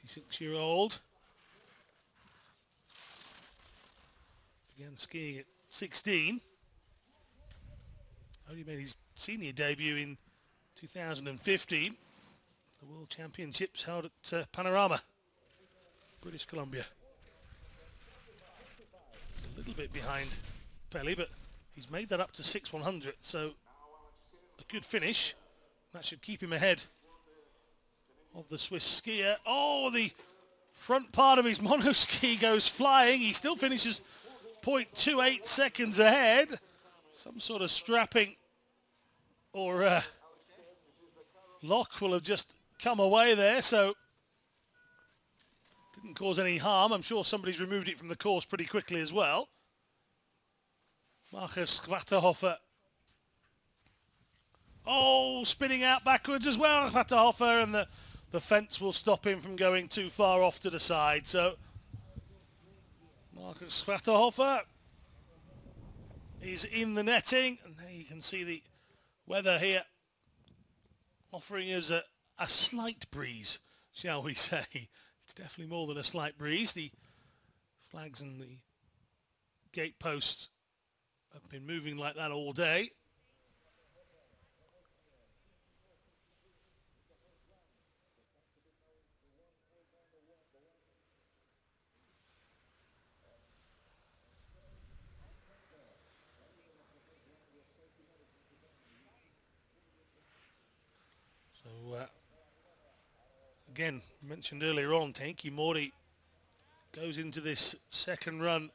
26-year-old. Began skiing at 16. Only made his senior debut in 2015. The World Championships held at Panorama, British Columbia. A little bit behind Pelli, but he's made that up to 6/100, so a good finish. That should keep him ahead of the Swiss skier. Oh, the front part of his monoski goes flying. He still finishes 0.28 seconds ahead. Some sort of strapping or lock will have just come away there, so didn't cause any harm. I'm sure somebody's removed it from the course pretty quickly as well. Marcus Schwaterhofer. Oh, spinning out backwards as well, Schwaterhofer, and the fence will stop him from going too far off to the side. So Marcus Schwaterhofer is in the netting, and there you can see the weather here offering us a slight breeze, shall we say. It's definitely more than a slight breeze. The flags and the gate posts have been moving like that all day. So, again, mentioned earlier on, Tenki Mori goes into this second run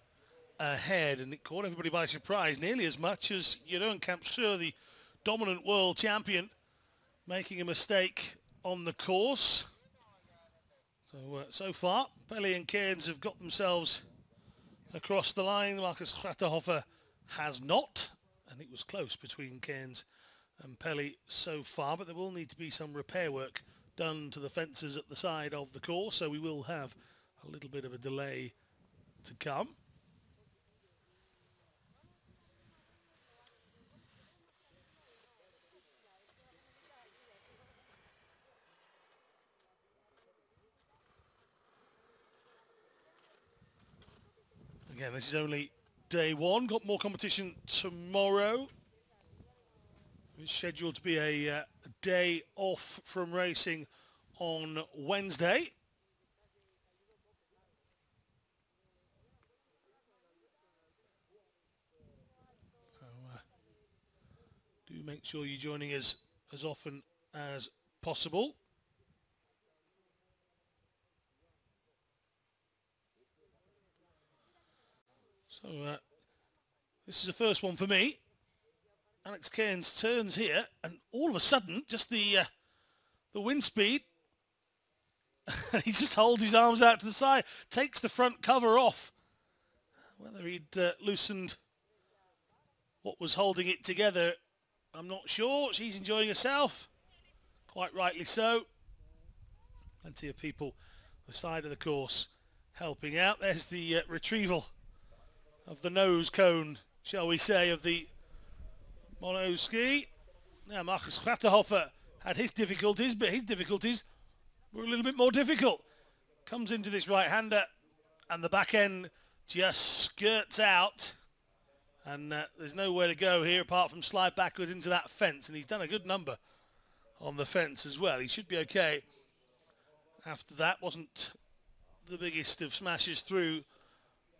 ahead, and it caught everybody by surprise, nearly as much as Jeroen Kampschreur, the dominant world champion, making a mistake on the course. So, so far, Pelli and Cairns have got themselves across the line. Marcus Schwaterhofer has not, and it was close between Cairns and Pelli so far, but there will need to be some repair work done to the fences at the side of the course, so we will have a little bit of a delay to come. Again, this is only day one. Got more competition tomorrow. It's scheduled to be a day off from racing on Wednesday. So, do make sure you're joining us as often as possible. So this is the first one for me. Alex Cairns turns here, and all of a sudden, just the wind speed, he just holds his arms out to the side, takes the front cover off. Whether he'd loosened what was holding it together, I'm not sure. She's enjoying herself, quite rightly so. Plenty of people the side of the course helping out. There's the retrieval of the nose cone, shall we say, of the mono ski. Now Marcus Schwaterhofer had his difficulties, but his difficulties were a little bit more difficult. Comes into this right-hander, and the back end just skirts out, and there's nowhere to go here apart from slide backwards into that fence, and he's done a good number on the fence as well. He should be okay. After that, wasn't the biggest of smashes through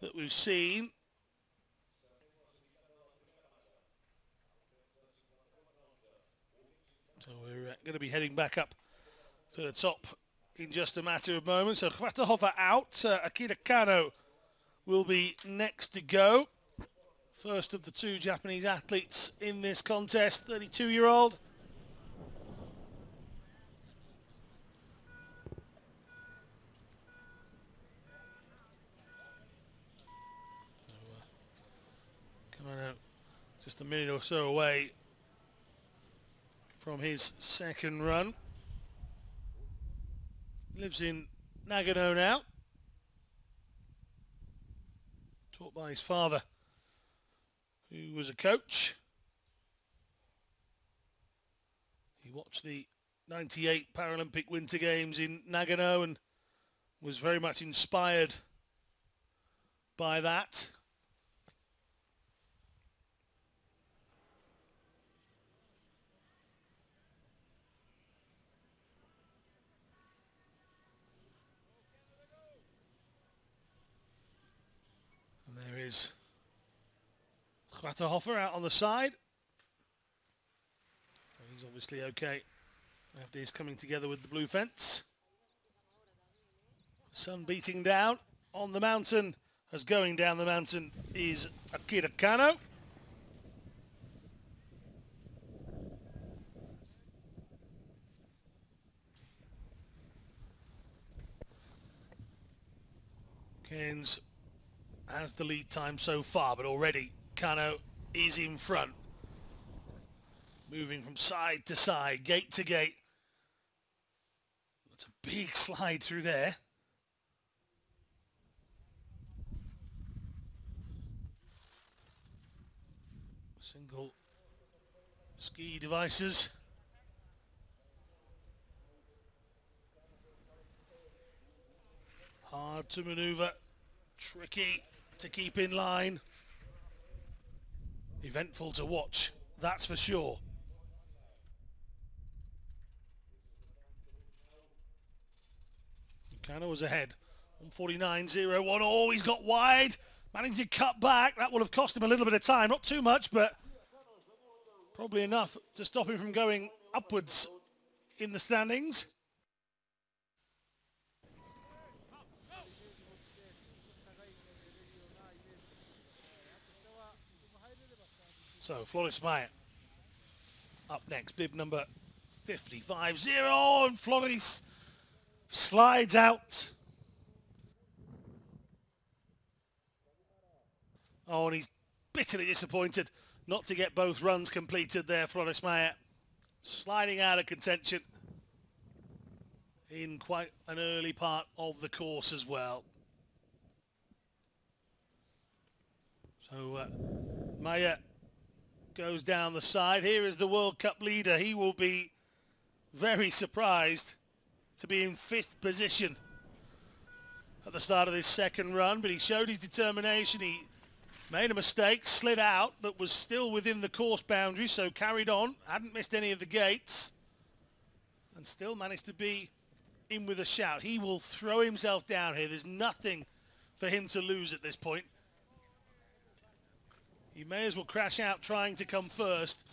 that we've seen. So we're going to be heading back up to the top in just a matter of moments. So Kvatahova out. Akira Kano will be next to go. First of the two Japanese athletes in this contest, 32-year-old. Coming out just a minute or so away from his second run. Lives in Nagano now. Taught by his father, who was a coach. He watched the 98 Paralympic Winter Games in Nagano and was very much inspired by that. And there is Kvatahova out on the side. He's obviously okay after he's coming together with the blue fence. Sun beating down on the mountain, as going down the mountain is Akira Kano. Cairns has the lead time so far, but already Kano is in front. Moving from side to side, gate to gate. That's a big slide through there. Single ski devices. Hard to maneuver, tricky to keep in line. Eventful to watch, that's for sure. Kano was ahead, 149.01. Oh, he's got wide, managed to cut back. That will have cost him a little bit of time, not too much, but probably enough to stop him from going upwards in the standings. So Floris Meyer up next, bib number 55.0, and Floris slides out. Oh, and he's bitterly disappointed not to get both runs completed there, Floris Meyer. Sliding out of contention in quite an early part of the course as well. So Meyer goes down the side. Here is the World Cup leader. He will be very surprised to be in 5th position at the start of this second run, but he showed his determination. He made a mistake, slid out, but was still within the course boundary, so carried on, hadn't missed any of the gates, and still managed to be in with a shout. He will throw himself down here. There's nothing for him to lose at this point. He may as well crash out trying to come first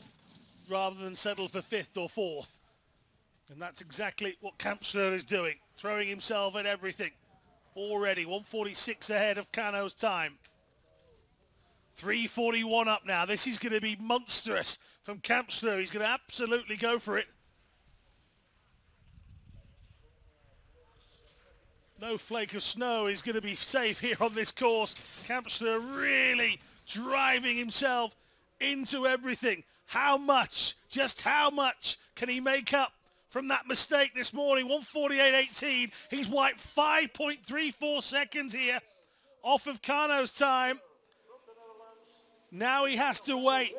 rather than settle for 5th or 4th. And that's exactly what Kampschler is doing, throwing himself at everything. Already 146 ahead of Kano's time. 341 up now. This is going to be monstrous from Kampschler. He's going to absolutely go for it. No flake of snow is going to be safe here on this course. Kampschler really driving himself into everything. How much, just how much can he make up from that mistake this morning? 148.18. He's wiped 5.34 seconds here off of Kano's time. Now he has to wait.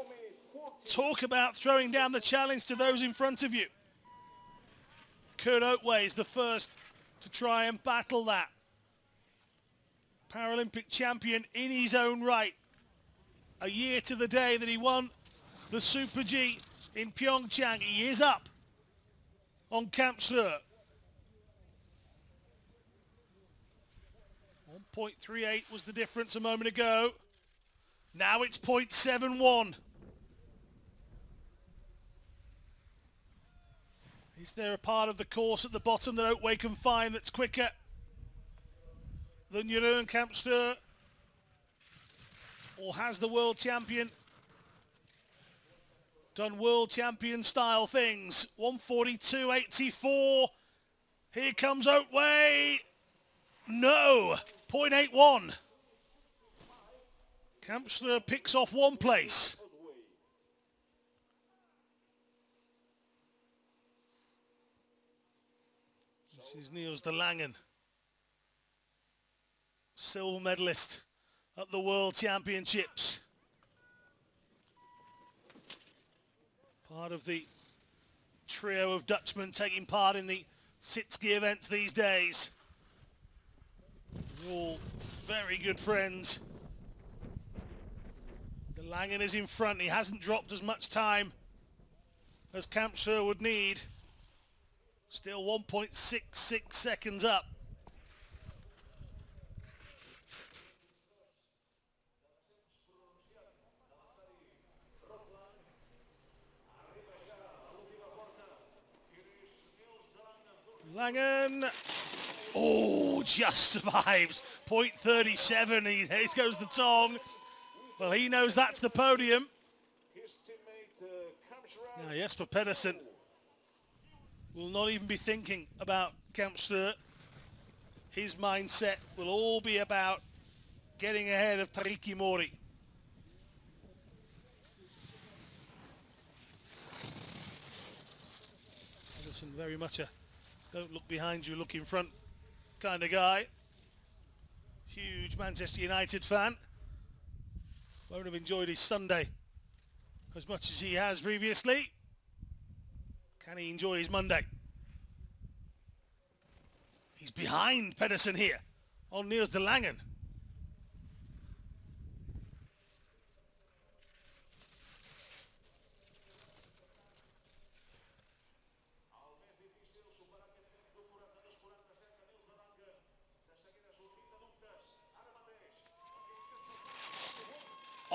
Talk about throwing down the challenge to those in front of you. Kurt Oatway is the first to try and battle that. Paralympic champion in his own right. A year to the day that he won the Super G in Pyeongchang. He is up on Kampsler. 1.38 was the difference a moment ago. Now it's 0.71. Is there a part of the course at the bottom that Oatway can find that's quicker than Jeroen Kampsler? Or has the world champion done world champion style things? 1:42.84. Here comes Oatway. No, 0.81. Kampsler picks off one place. This is Niels de Langen, silver medalist at the World Championships. Part of the trio of Dutchmen taking part in the sit-ski events these days. They're all very good friends. De Langen is in front. He hasn't dropped as much time as Kampsler would need. Still 1.66 seconds up. Langen, oh, just survives. 0.37, here goes the tongue. Well, he knows that's the podium. Now, Jesper Pedersen will not even be thinking about Kampsler. His mindset will all be about getting ahead of Tariki Mori. Pedersen very much a don't look behind you, look in front kind of guy. Huge Manchester United fan. Won't have enjoyed his Sunday as much as he has previously. Can he enjoy his Monday? He's behind Pedersen here on Niels de Langen.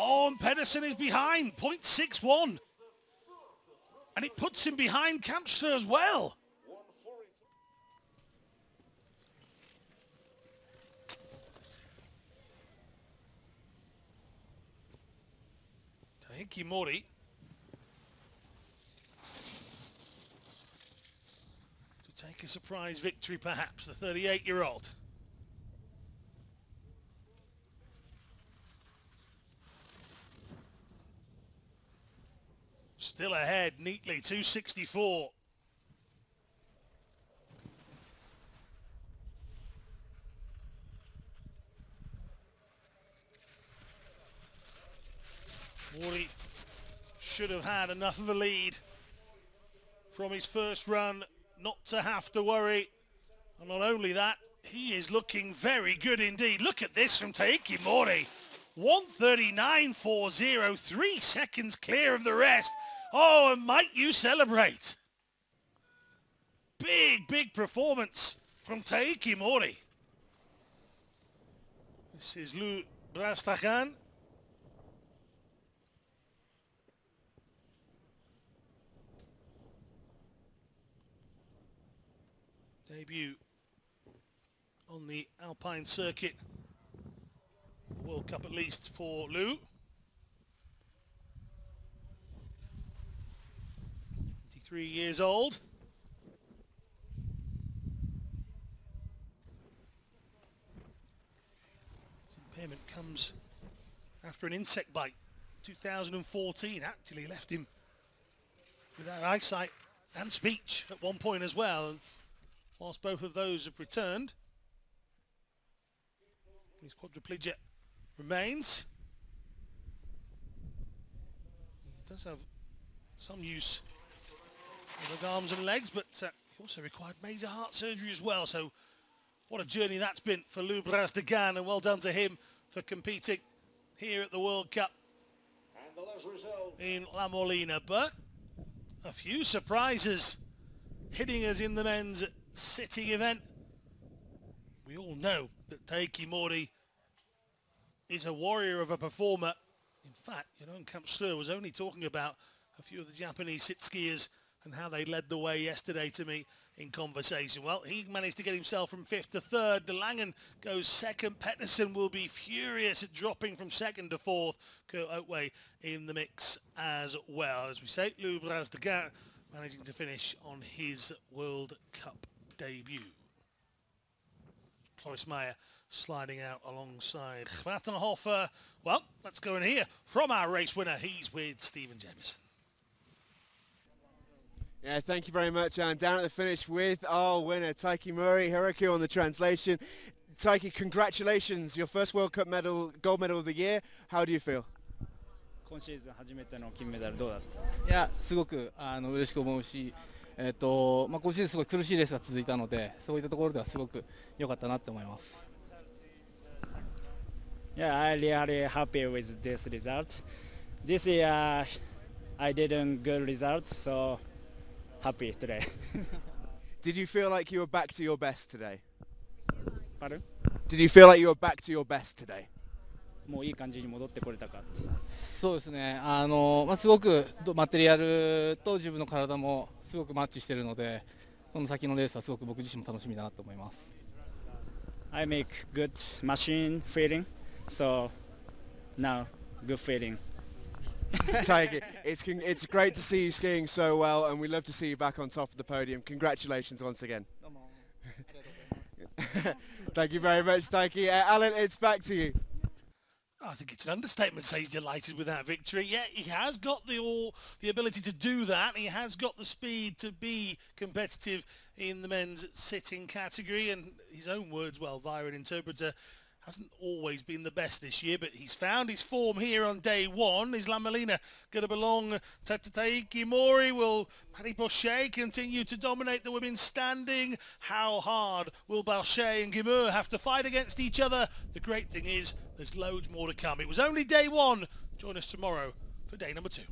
Oh, and Pedersen is behind, 0.61. And it puts him behind Kampsler as well. Tariki Mori. To take a surprise victory, perhaps, the 38-year-old. Still ahead neatly, 264. Mori should have had enough of a lead from his first run not to have to worry. And not only that, he is looking very good indeed. Look at this from Tariki Mori. 1:39.40, 3 seconds clear of the rest. Oh, and might you celebrate? Big, big performance from Tariki Mori. This is Luc Percival. Debut on the Alpine circuit. World Cup at least for Luc. 23 years old. This impairment comes after an insect bite. 2014 actually left him without eyesight and speech at one point as well. And whilst both of those have returned, his quadriplegia remains. He does have some use of his arms and legs, but he also required major heart surgery as well. So what a journey that's been for Luc Percival, and well done to him for competing here at the World Cup in La Molina. But a few surprises hitting us in the men's sitting event. We all know that Taiki Mori is a warrior of a performer. In fact, Camp Stur was only talking about a few of the Japanese sit skiers and how they led the way yesterday to me in conversation. Well, he managed to get himself from 5th to 3rd. De Langen goes 2nd. Pettersson will be furious at dropping from 2nd to 4th. Kurt Oatway in the mix as well. As we say, Lou Brasdegan managing to finish on his World Cup debut. Cloris Meyer sliding out alongside Vatenhofer. Well, let's go and hear from our race winner. He's with Stephen Jameson.
Yeah, thank you very much. And down at the finish with our winner, Taiki Mori. Hiroki on the translation. Taiki, congratulations. Your first World Cup medal, gold medal of the year. How do you feel?
今シーズン初めての金メダルどうだった？いや、すごく嬉しく思うし、今シーズンすごい苦しいレースが続いたので、そういったところではすごく良かったなって思います。Yeah, I really happy with this result. This year I didn't good results, so happy today.
Did you feel like you were back to your best today?
Pardon?
Did you feel like you were back to your best today?
もういい感じに戻ってこれたかって。そうですね。すごくマテリアルと自分の体もすごくマッチしているので、この先のレースはすごく僕自身も楽しみだなと思います。I make good machine feeling, so now good feeling.
Taiki, it's great to see you skiing so well, and we love to see you back on top of the podium. Congratulations once again. Thank you very much, Taiki. Alan, it's back to you.
I think it's an understatement to say he's delighted with that victory. Yeah, he has got the ability to do that. He has got the speed to be competitive in the men's sitting category. And his own words, well, via an interpreter, hasn't always been the best this year, but he's found his form here on day one. Is Molina going to belong to Taiki Mori? Will Paddy Bochet continue to dominate the women's standing? How hard will Bochet and Guimeur have to fight against each other? The great thing is there's loads more to come. It was only day one. Join us tomorrow for day number 2.